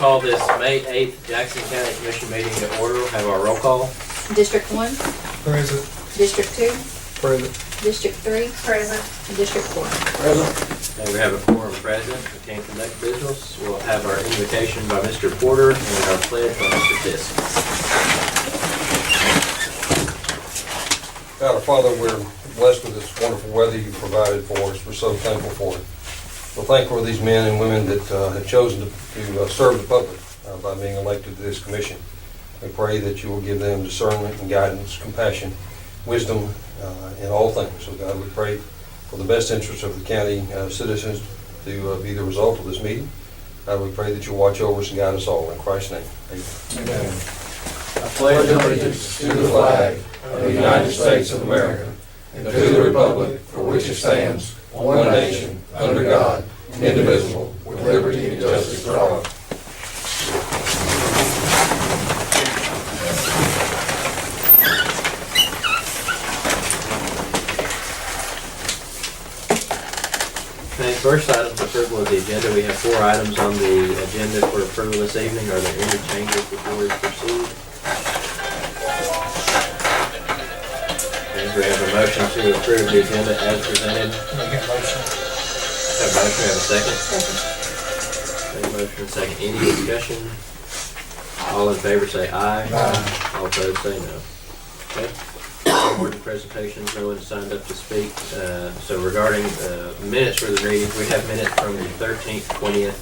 call this May 8th Jackson County Commission meeting to order. We'll have our roll call. District 1, Present. District 2, Present. District 3, Present. and District 4. Present. And we have a quorum present. We can conduct business. We'll have our invitation by Mr. Porter and our pledge by Mr. Fisk. Our Father, we're blessed with this wonderful weather you provided for us. We're so thankful for it. We're thankful for these men and women that have chosen to serve the public by being elected to this commission. We pray that you will give them discernment and guidance, compassion, wisdom in all things. So God, we pray for the best interests of the county citizens to be the result of this meeting. God, we pray that you'll watch over us and guide us all. In Christ's name, amen. Amen. I pledge allegiance to the flag of the United States of America and to the republic for which it stands, one nation, under God, indivisible, with liberty and justice for all. Okay, first item is approval of the agenda. We have 4 items on the agenda for approval this evening. Are there any changes before we proceed? Okay, we have a motion to approve the agenda as presented. Make a motion. Have a motion, we have a second. Second. Have a motion and a second. Any discussion? All in favor say aye. Aye. All opposed say no. Okay. No more presentations, no one signed up to speak. So regarding minutes for the meetings, we have minutes from the 13th, 20th,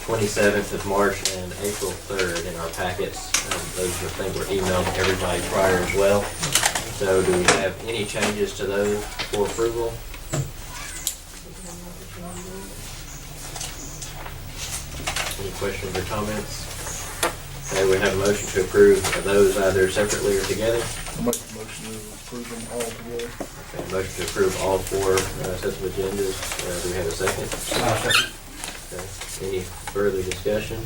27th of March, and April 3rd in our packets. Those I think were emailed to everybody prior as well. So do we have any changes to those for approval? Any questions or comments? Okay, we have a motion to approve those either separately or together. Make a motion to approve them all together. Okay, motion to approve all 4 sets of agendas. Do we have a second? Okay. Any further discussion?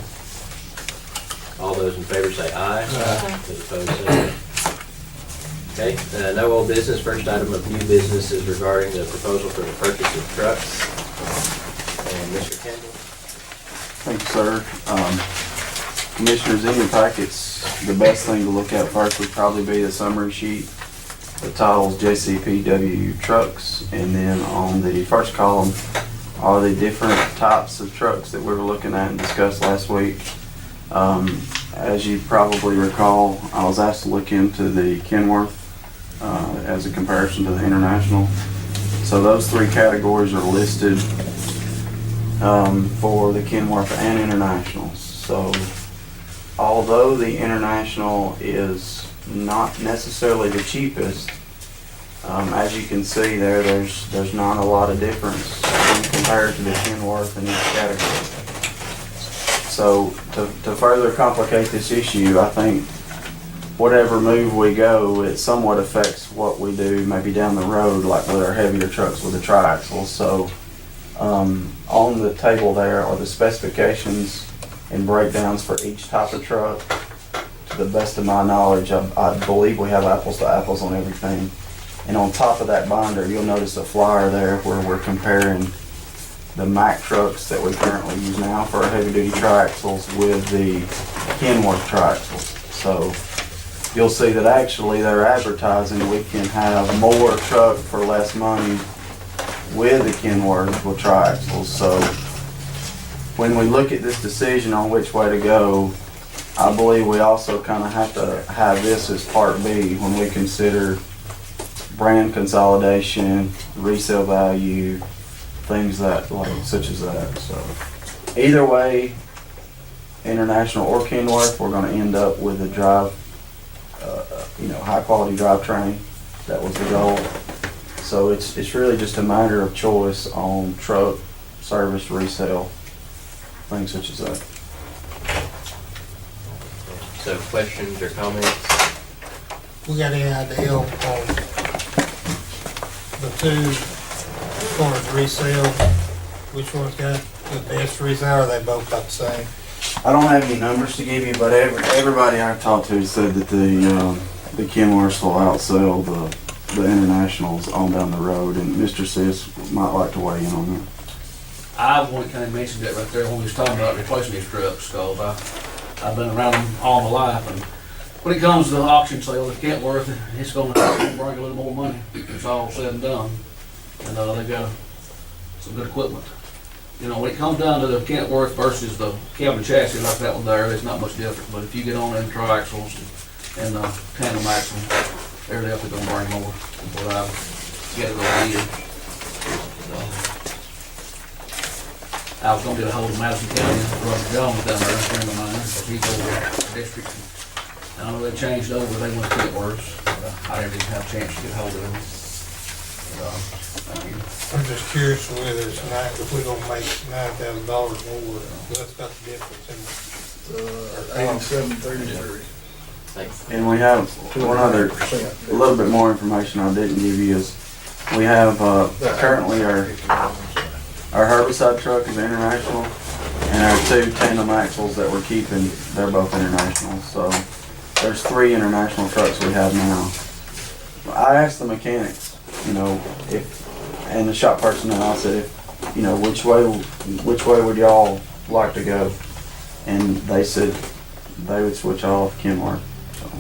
All those in favor say aye. Those opposed say no. Okay, no old business. First item of new business is regarding the proposal for the purchase of trucks. And Mr. Campbell? Thank you, sir. Commissioners, in your packets, the best thing to look at first would probably be the summary sheet. The title's JCPW trucks, and then on the first column are the different types of trucks that we were looking at and discussed last week. As you probably recall, I was asked to look into the Kenworth as a comparison to the International. So those 3 categories are listed for the Kenworth and International. So although the International is not necessarily the cheapest, as you can see there's not a lot of difference when compared to the Kenworth in each category. So to further complicate this issue, I think whatever move we go, it somewhat affects what we do maybe down the road, like with our heavier trucks with the tri-axles. So on the table there are the specifications and breakdowns for each type of truck. To the best of my knowledge, I believe we have apples to apples on everything. And on top of that binder, you'll notice a flyer there where we're comparing the Mack trucks that we currently use now for our heavy-duty tri-axles with the Kenworth tri-axles. So you'll see that actually they're advertising we can have more truck for less money with the Kenworth with tri-axles. So when we look at this decision on which way to go, I believe we also kind of have to have this as part B when we consider brand consolidation, resale value, things that such as that. So either way, International or Kenworth, we're going to end up with a drive, high quality drivetrain. That was the goal. So it's really just a matter of choice on truck, service, resale, things such as that. So questions or comments? We got any idea on the 2 as far as resale, which one's got the best resale, or they both about the same? I don't have any numbers to give you, but everybody I've talked to said that the Kenworths will outsell the Internationals on down the road, and Mr. Sis might like to weigh in on that. I was one that kinda mentioned that right there when we was talking about replacing these trucks, cause I've been around them all my life, and when it comes to the auction sale at Kentworth, it's gonna bring a little more money, it's all said and done. And, they got some good equipment. You know, when it comes down to the Kentworth versus the cabin chassis like that one there, there's not much difference, but if you get on them triaxles and the tandem axle, they're definitely gonna bring more than what I've got over the years. I was gonna get a hold of Madison County, Robert Jones down there, a friend of mine, because he's over the district. I know they changed over, they went to Kentworth, but I didn't even have a chance to get hold of them. But, I'm just curious whether it's if we're gonna make $9,000 more, what's got the difference in? 8733. Thanks. And we have one other, a little bit more information I didn't give you is, we have, currently our herbicide truck is international, and our 2 tandem axles that we're keeping, they're both international. So there's 3 international trucks we have now. I asked the mechanics, you know, and the shop personnel, I said, if, you know, which way would y'all like to go? And they said they would switch off Kenworth. So.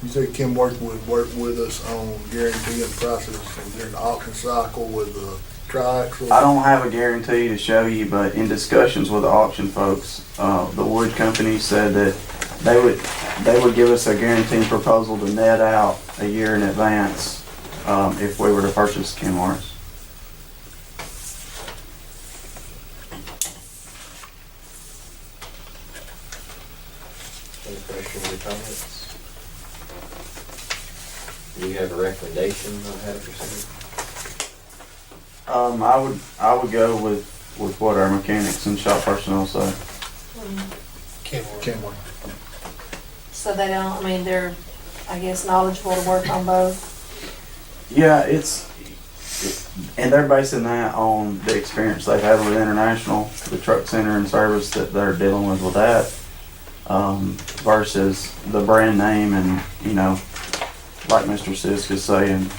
You said Kenworth would work with us on guaranteeing prices during the auction cycle with the triaxle? I don't have a guarantee to show you, but in discussions with the auction folks, the wood company said that they would give us a guaranteed proposal to net out a year in advance if we were to purchase Kenworth. Any questions or comments? Do you have a recommendation on how to proceed? I would go with what our mechanics and shop personnel say. Kenworth. So they don't, I mean, they're, I guess, knowledgeable to work on both. Yeah, and they're basing that on the experience they've had with International, the truck center and service that they're dealing with that, versus the brand name and, you know, like Mr. Sisk is saying,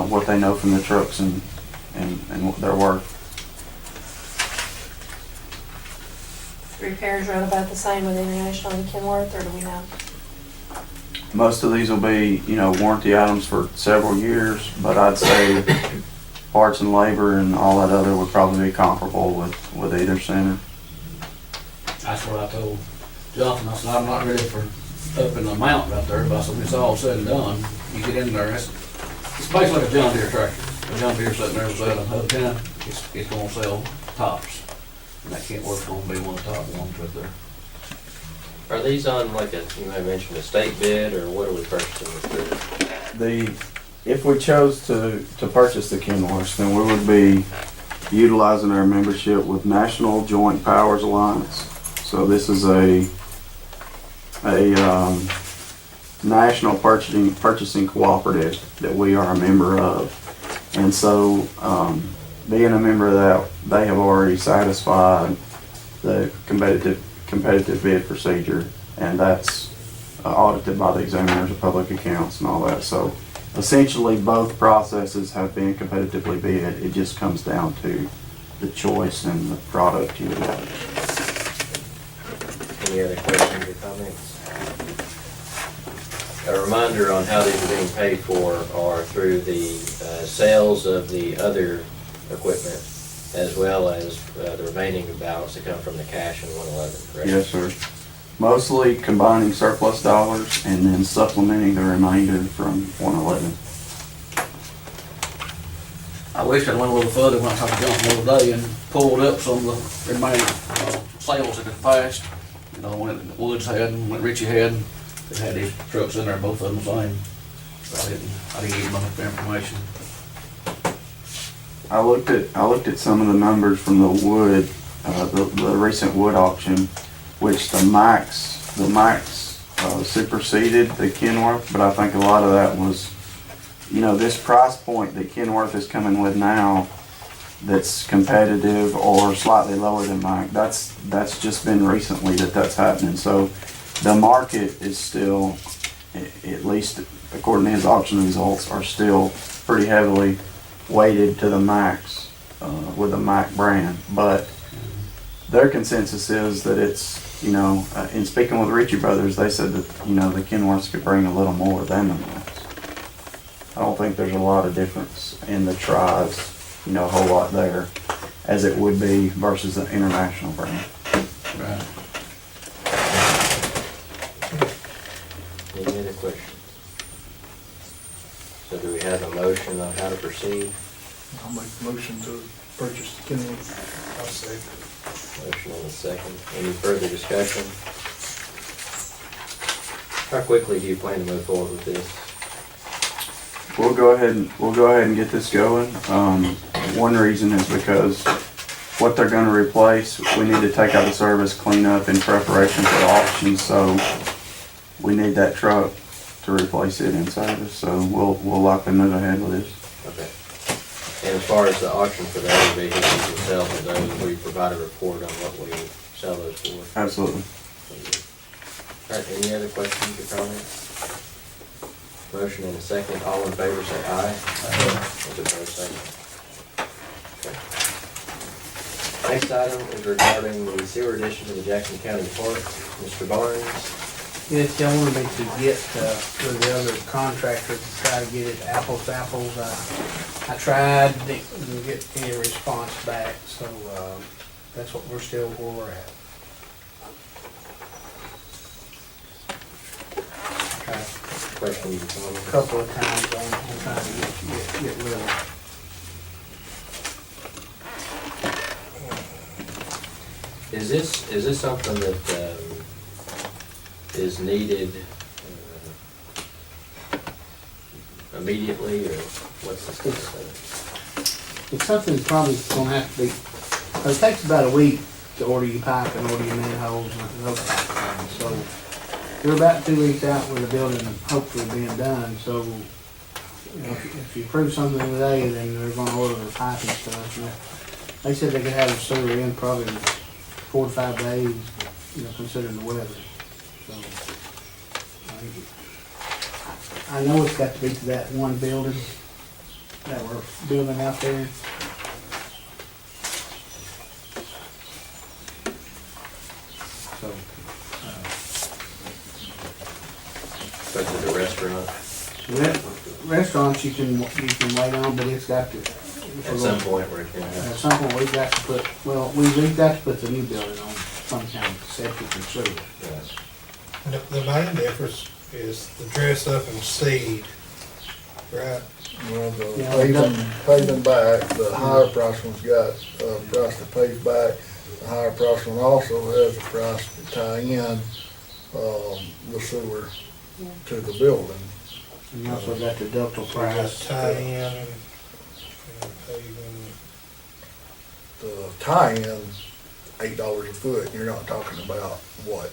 what they know from the trucks and what they're worth. Repairs run about the same with International and Kenworth, or do we know? Most of these will be, you know, warranty items for several years, but I'd say parts and labor and all that other would probably be comparable with either center. that's what I told Jonathan, I said, I'm not ready for upping the amount right there, but I said, when it's all said and done, you get in there, it's basically like a John Deere tractor. A John Deere sitting there selling another 10, it's gonna sell tops. And that Kentworth's gonna be one of the top ones right there. Are these on like you may mention a state bid, or what are we purchasing this through? If we chose to purchase the Kenworths, then we would be utilizing our membership with National Joint Powers Alliance. So this is a national purchasing cooperative that we are a member of. And so, being a member of that, they have already satisfied the competitive bid procedure, and that's audited by the examiners of public accounts and all that. So essentially both processes have been competitively bid. It just comes down to the choice and the product you would like. Any other questions or comments? A reminder on how these are being paid for are through the sales of the other equipment, as well as the remaining balance that come from the cash in 111, correct? Yes, sir. Mostly combining surplus dollars and then supplementing the remainder from 111. I wish I'd went a little further when I talked to Jonathan the other day and pulled up some of the remaining sales that had passed. You know, when Woods had and when Richie had, they had these trucks in there, both of them the same. So I didn't give them enough information. I looked at some of the numbers from the wood, the recent wood auction, which the max superseded the Kenworth, but I think a lot of that was, you know, this price point that Kenworth is coming with now, that's competitive or slightly lower than Mike. That's just been recently that's happening. So the market is still, at least according to his auction results, are still pretty heavily weighted to the Max with the Mac brand. But their consensus is that it's, you know, in speaking with Ritchie Brothers, they said that, you know, the Kenworths could bring a little more than the minutes. I don't think there's a lot of difference in the tries, you know, a whole lot there, as it would be versus the international brand. Right. Any other questions? So do we have a motion on how to proceed? I'll make a motion to purchase the Kenworth. I'll say. Motion on the second. Any further discussion? How quickly do you plan to move forward with this? We'll go ahead and get this going. One reason is because what they're gonna replace, we need to take out the service, clean up in preparation for the auction, so we need that truck to replace it in service, so we'll likely move ahead with this. Okay. And as far as the auction for the other vehicles themselves, those, we provide a report on what we sell those for. Absolutely. All right, any other questions or comments? Motion and a second, all in favor say aye. Those opposed say no. Okay. Next item is regarding the sewer addition to the Jackson County Park. Mr. Barnes, Yes, y'all wanted me to get with the other contractor to try to get it apples to apples. I tried, didn't get any response back, so that's what we're still where we're at. Tried questions or a comments? couple of times on trying to get rid of it. Is this something that is needed immediately, or what's the status of It's something that's probably gonna have to be, because it takes about a week to order your pipe and order your manholes and those type of things. So we're about 2 weeks out with the building hopefully being done, so you know, if you approve something today, then they're gonna order the pipe and stuff. And they said they could have the sewer in probably in 4 to 5 days, you know, considering the weather. So I know it's got to be to that one building that we're building out there. So, Go to the restaurant restaurants you can wait on, but it's got to. at some point where it can At happen. some point, we've got to put, well, we've got to put the new building on some kind of septic and sewer. The main difference is the dress up and seed, right? Well, the Yeah, paving back, the higher price one's got a price to pave back. The higher price one also has a price to tie in, the sewer to the building. And you also got the ductile So you got price. tie-in, and paving. The tie-in, $8 a foot, you're not talking about what?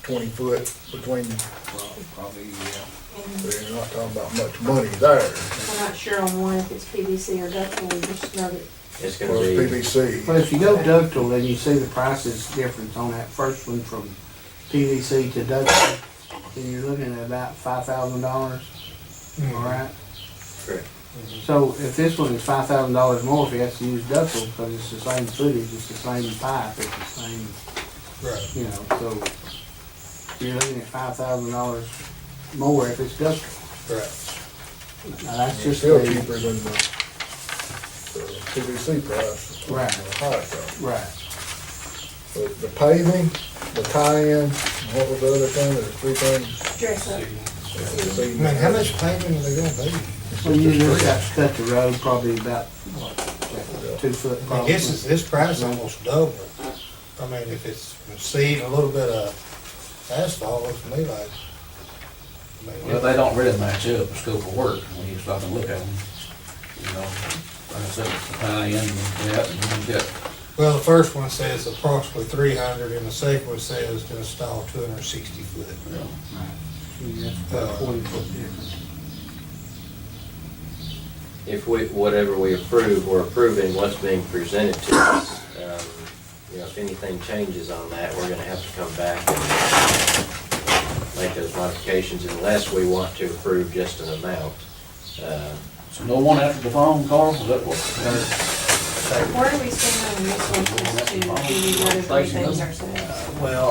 20 foot between, Probably, yeah. so you're not talking about much money there. I'm not sure on one if it's PVC or ductile, we just know that It's Or gonna be, PVC. But if you go ductile, then you see the prices difference on that first one from PVC to ductile, then you're looking at about $5,000, all right? correct. So if this one is $5,000 more, if he has to use ductile, because it's the same footage, it's the same pipe, it's the same, Right. you know, so you're looking at $5,000 more if it's ductile. Right. Now, that's It's just still the, cheaper than the PVC price. Right. The higher price. right. But the paving, the tie-in, what was the other thing, there's 3 things. dress up. I mean, how much paving are they gonna be? Well, you just have to cut the road probably about, what, 2 foot I probably. guess this price is almost double. I mean, if it's seed and a little bit of asphalt, looks to me like. I mean, Well, they don't really match up the scope of work when you stop and look at them. You know, like I said, it's the tie-in and that, and you got, Well, the first one says approximately 300, and the second one says to install 260 foot. you know, Yeah, that's about 40 foot difference. If we, whatever we approve, we're approving what's being presented to us. You know, if anything changes on that, we're gonna have to come back and make those modifications unless we want to approve just an amount. so no one after the phone, Carl, is that what? Where do we stand on resources to do these other three things ourselves? Well,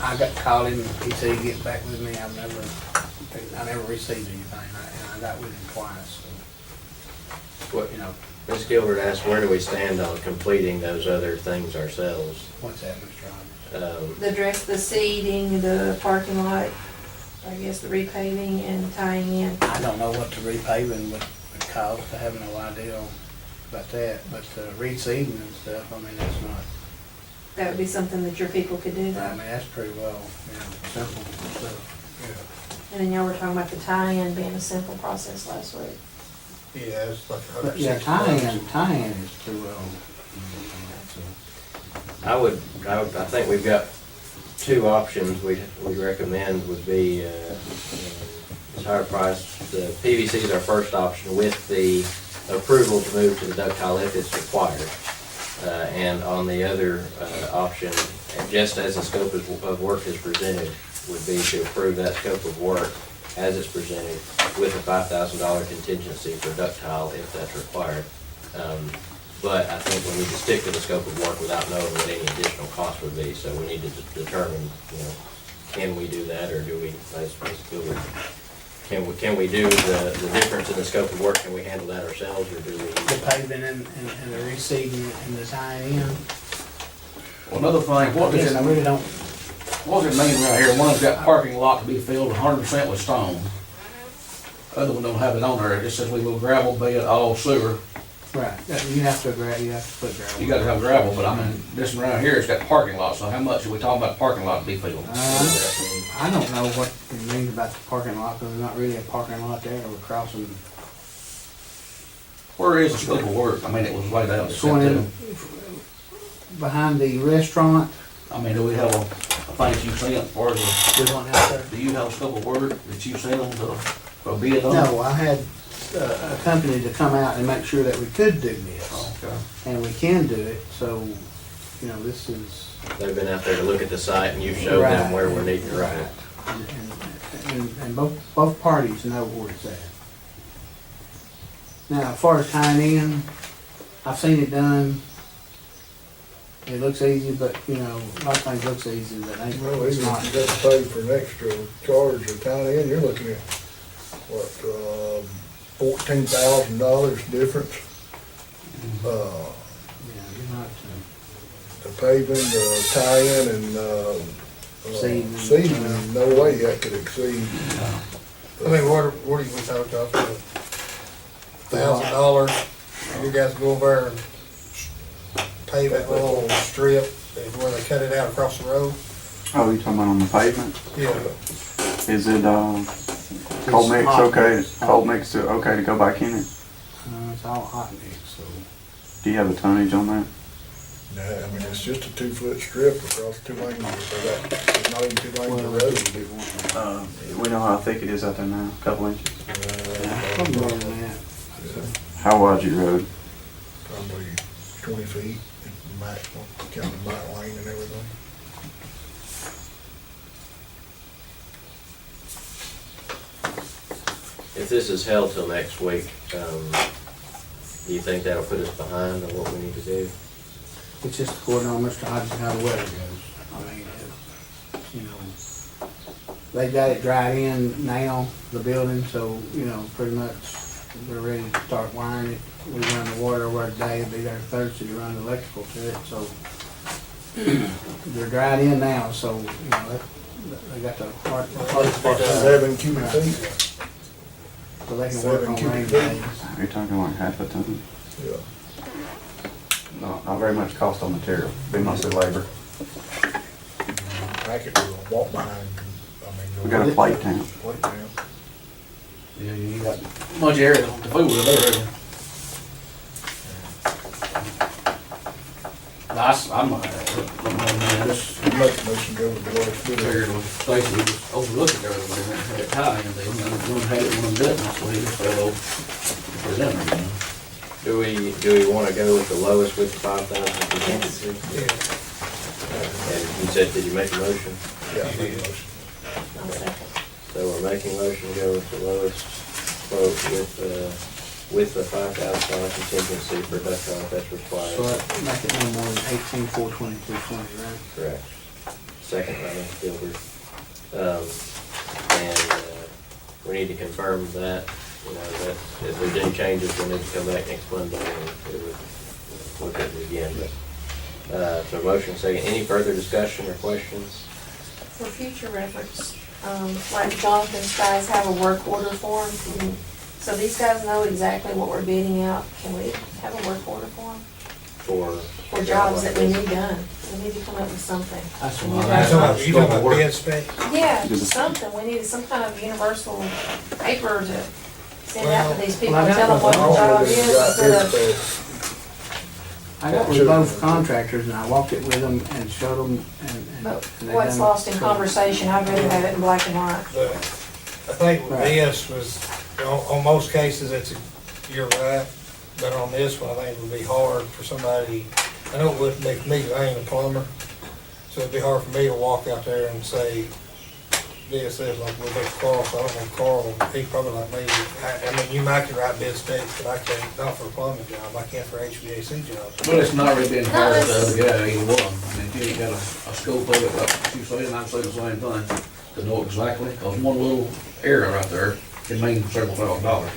I got called him, he said he'd get back with me, I never received anything, and I got with him twice, so, What, you know, Ms. Gilbert asked, where do we stand on completing those other things ourselves? what's that, Mr. Robbins? The seeding, the parking lot, I guess the repaving and tying in. I don't know what the repaving would cost, I have no idea about that, but reseeding and stuff, I mean, that's not, That would be something that your people could do I though. mean, that's pretty well, you know, simple stuff. And then y'all were talking about the tie-in being a simple process last week. Yeah, it's like But yeah, tying is pretty well. I think we've got two options we'd recommend would be, it's higher price. The PVC is our first option with the approval to move to the ductile if it's required. And on the other option, just as the scope of work is presented, would be to approve that scope of work as it's presented with a $5,000 contingency for ductile if that's required. But I think we need to stick to the scope of work without knowing what any additional cost would be. So we need to determine, can we do that, or do we, can we do the difference in the scope of work? Can we handle that ourselves, or do we? The paving and the reseeding and the tying in. Well, another thing, what Because I really don't, does it mean right here? One's got parking lot to be filled 100% with stone. Other one don't have it on there, it just says we will gravel bed, all sewer. right, you have to put gravel. You gotta have gravel, but I mean, this one right here, it's got parking lot, so how much are we talking about parking lot to be filled? I don't know what it means about the parking lot, because there's not really a parking lot there, we're crossing. Where is the scope of work? I mean, it was laid out. It's going in behind the restaurant, I mean, do we have a thing you sent for the, there's one out there. do you have a scope of work that you sent them to, for bid on? No, I had a company to come out and make sure that we could do this, Okay. and we can do it, so, this is. They've been out there to look at the site, and you've showed them where we're needing to write it. And both parties know where it's at. Now, as far as tying in, I've seen it done. It looks easy, but, a lot of things looks easy, but Well, it's even if you not. got to pay for an extra charge or tying in, you're looking at, what, $14,000 difference? Yeah, you're not, The paving, the tie-in, and, Seeding. seeding, no way that could exceed. I mean, what do we talk about? $1,000, you guys go over and pave that little strip, where they cut it out across the road? Oh, you talking about on the pavement? Yeah. Is it, cold mix okay, cold mix okay to go back in it? it's all hot mix, so. Do you have a tonnage on that? Nah, I mean, it's just a 2-foot strip across 2 lanes, so it's not even 2 lanes of road. We know how thick it is out there now, a couple inches. Probably more than that. How wide's your road? Probably 20 feet maximum, counting the bike lane and everything. If this is held till next week, do you think that'll put us behind on what we need to do? It's just according on Mr. Hodges how the weather goes. I mean, they got it dried in now, the building, so, pretty much they're ready to start wiring it. We run the water over today, it'll be there Thursday to run the electrical to it, so they're dried in now, so, they got the hardest part done. 7 cubic feet? So they can work 7 on cubic rainy feet. days. You're talking like half a ton? Yeah. Not very much cost on material, be mostly labor. Packet will walk behind, I mean. We got a plate town. Plate town. Yeah, you got much area to fool with there. I'm just Make a motion go with the lowest bidder. figured when Stacy was overlooking there, we had it tied, and one had it, one didn't, so he just fell over for them. Do we want to go with the lowest with the 5,000 contingency? And you said, did you make a motion? Yeah, I make a motion. I'll second. So we're making a motion to go with the lowest quote with with the $5,000 contingency for ductile if that's required. So that make it no more than 18,422.20, right? Correct. Second by Mr. Gilbert. We need to confirm that, that if there's any changes, we'll need to come back next Monday and we would look at it again. So motion second. Any further discussion or questions? For future reference, like Jonathan's guys have a work order form, so these guys know exactly what we're bidding out. Can we have a work order form? For jobs that we need done. We need to come up with something. That's And what you I'm guys- You talking about bid spec? Yeah, something. We need some kind of universal paper to send out to these people and tell them what the job is instead of. I got with both contractors and I walked it with them and showed them and But they what's done- lost in conversation, I'd rather have it in black and white. But I think with this was, on most cases, you're right, but on this one, I think it would be hard for somebody, I know it wouldn't be for me, 'cause I ain't a plumber, so it'd be hard for me to walk out there and say, this is like with Carl, so I don't know Carl, he probably like me, I mean, you might can write bid specs, but I can't, not for a plumbing job, I can't for HVAC job. Well, it's not really being hard No, to the other guy, either one. I mean, if you ain't got a scope of it, like you say, and I say the same thing, to know exactly, cause one little area right there can mean several $1,000s,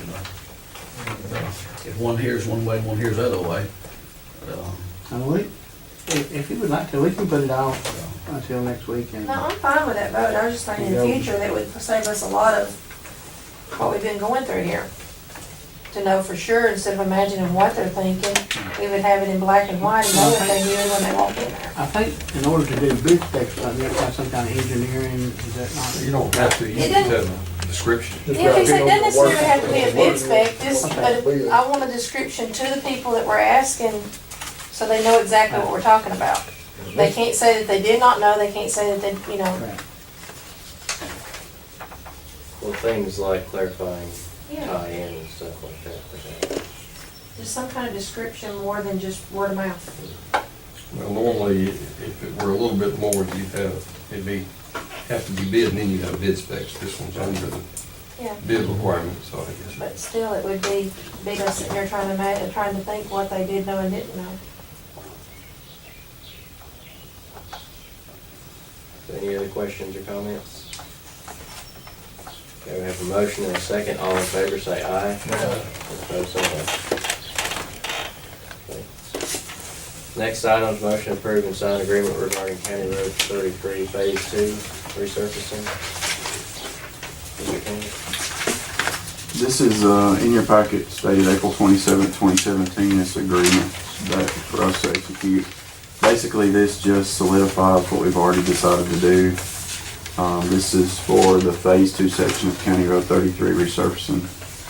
If one here's one way and one here's the other way, And if you would like to, we can put it off until next week and. No, I'm fine with that vote. I was just thinking in the future that would save us a lot of what we've been going through here. To know for sure, instead of imagining what they're thinking, we would have it in black and white and know what they knew when they walked in there. I think in order to do bid specs, you have to have some kind of engineering, is that not? You don't have to, you It can doesn't- have a description. Yeah, he said, it doesn't necessarily have to be a bid spec, just, Okay. but I want a description to the people that we're asking, so they know exactly what we're talking about. They can't say that they did not know, they can't say that they, Right. Well, things like clarifying yeah, tie-in and stuff like that. just some kind of description more than just word of mouth. Well, normally, if it were a little bit more, have to be bid, and then you'd have bid specs. This one's under the Yeah. bid requirements, so I guess. But still, it would be us sitting here trying to think what they did know and didn't know. Any other questions or comments? Okay, we have a motion and a second. All in favor, say aye. Opposed, say no. Okay. Next item is motion to approve and sign agreement regarding County Road 33, Phase 2 resurfacing. Mr. King? This is, in your packet, stated April 27, 2017, this agreement that for us to execute. Basically, this just solidifies what we've already decided to do. This is for the Phase 2 section of County Road 33 resurfacing.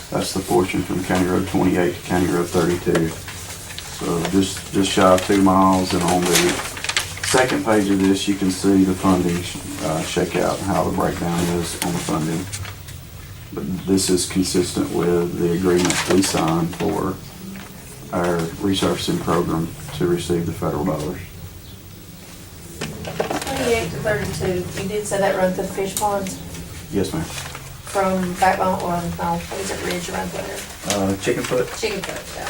That's the portion from County Road 28 to County Road 32. So just shy of 2 miles, and on the second page of this, you can see the funding shake out and how the breakdown is on the funding. But this is consistent with the agreement we signed for our resurfacing program to receive the federal dollars. 28 to 32, you did say that run through the fish ponds Yes, ma'am. from Backbone, well, no, what is it, Ridge run through there? Chicken foot? Chicken foot, yeah.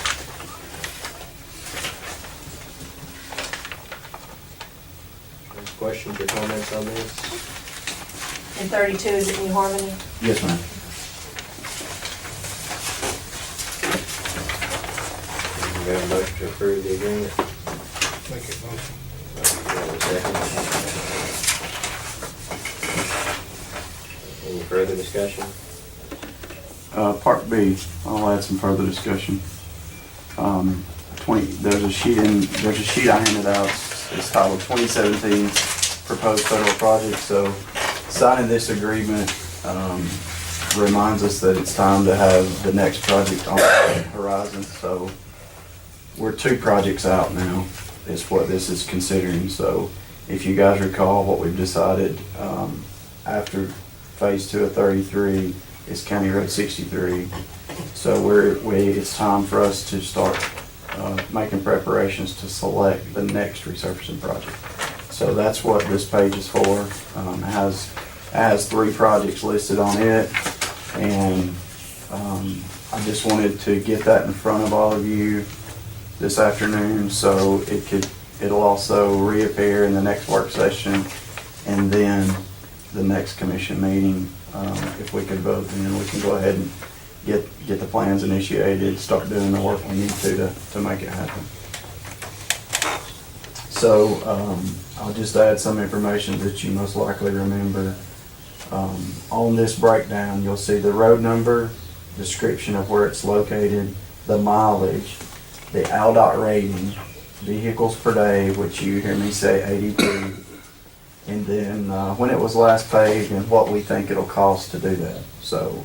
Any questions or comments on this? And 32, is it New Harmony? Yes, ma'am. We have a motion to approve the agreement. Make it motion. We have a second. Any further discussion? Part B, I'll add some further discussion. There's a sheet I handed out, it's titled 2017 Proposed Federal Project. So signing this agreement reminds us that it's time to have the next project on the horizon. So we're 2 projects out now, is what this is considering. So if you guys recall, what we've decided after Phase 2 of 33 is County Road 63. So it's time for us to start making preparations to select the next resurfacing project. So that's what this page is for. It has 3 projects listed on it, and I just wanted to get that in front of all of you this afternoon, so it'll also reappear in the next work session and then the next commission meeting. If we could vote, then we can go ahead and get the plans initiated, start doing the work we need to make it happen. So, I'll just add some information that you most likely remember. On this breakdown, you'll see the road number, description of where it's located, the mileage, the ALDOT rating, vehicles per day, which you hear me say 82, and then when it was last paved and what we think it'll cost to do that. So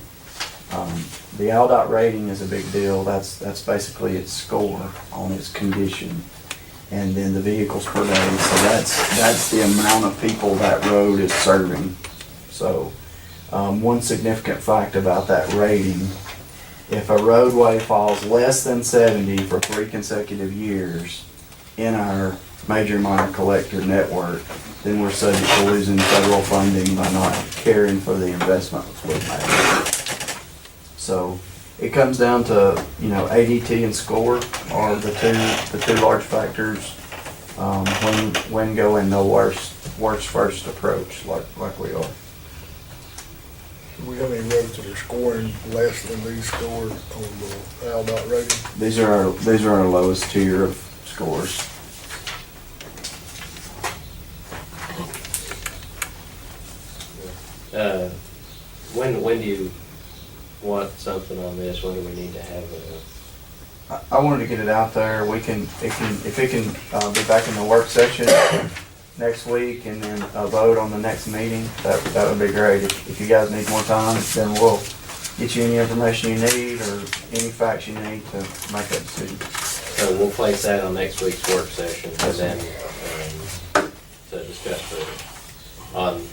the ALDOT rating is a big deal. That's basically its score on its condition. And then the vehicles per day, so that's the amount of people that road is serving. So one significant fact about that rating, if a roadway falls less than 70 for 3 consecutive years in our major minor collector network, then we're subject to losing federal funding by not caring for the investment we've made. So it comes down to, ADT and score are the two large factors when going the worst first approach like we are. Do we have any roads that are scoring less than these scores on the ALDOT rating? These are our lowest tier of scores. When do you want something on this? When do we need to have I wanted to get it out there. If it can be back in the work session next week and then a vote on the next meeting, that would be great. If you guys need more time, then we'll get you any information you need or any facts you need to make that decision. So we'll place that on next week's work session and then to discuss further.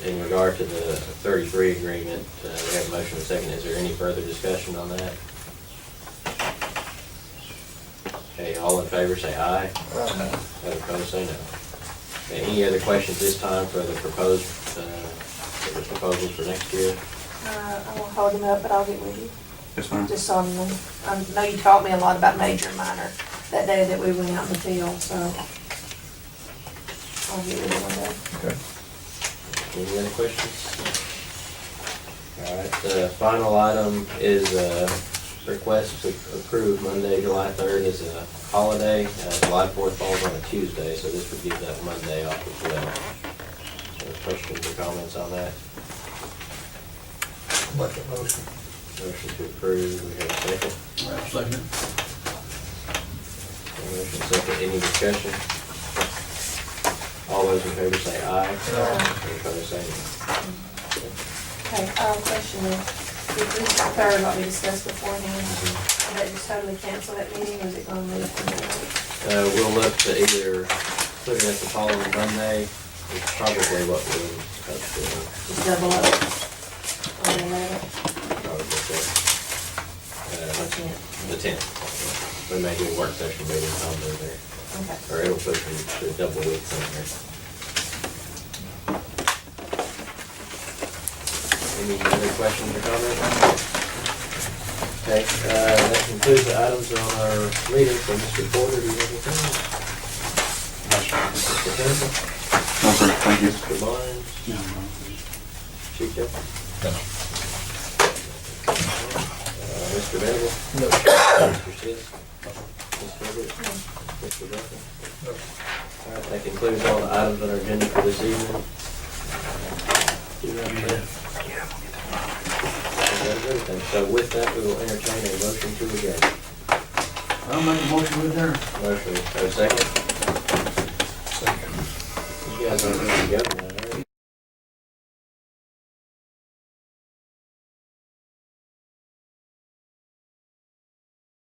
In regard to the 33 agreement, we have a motion and a second. Is there any further discussion on that? Okay, all in favor say aye. Those opposed say no. Okay, any other questions this time for the proposals for next year? I won't hold them up, but I'll get with you. Yes, ma'am. Just on them. I know you taught me a lot about major and minor that day that we went out in the field, so I'll get with you one day. Okay. Any other questions? All right, the final item is request to approve Monday, July 3rd as a holiday. July 4th falls on a Tuesday, so this would give that Monday off as well. So questions or comments on that? Make a motion. Motion to approve, we have a second. Second. Motion second, any discussion? All those in favor say aye. Any opposed say no. Okay, question is, did this third, what we discussed beforehand, did that just totally cancel that meeting, or is it gonna move from there? We'll look to either put it at the following Monday, it's probably what we'll have to do. Just double up on the 11th, Probably the or 10th? the 10th. We may do a work session meeting on there, Okay. or it'll put them to double weeks on there. Any other questions or comments? Okay, that concludes the items on our meeting. So Mr. Porter, do you have anything? Mr. Townsend? No, sir. Thank you. Mr. Lyons? Chief Deputy? Mr. Venable? No. Mr. Sis? Ms. Herbert? Mr. Ruffin? All right, that concludes all the items on our agenda for this evening. Do you have anything? That's everything. So with that, we will entertain a motion to adjourn. I'll make a motion with her. Motion, a second? Second. You guys don't need to go now.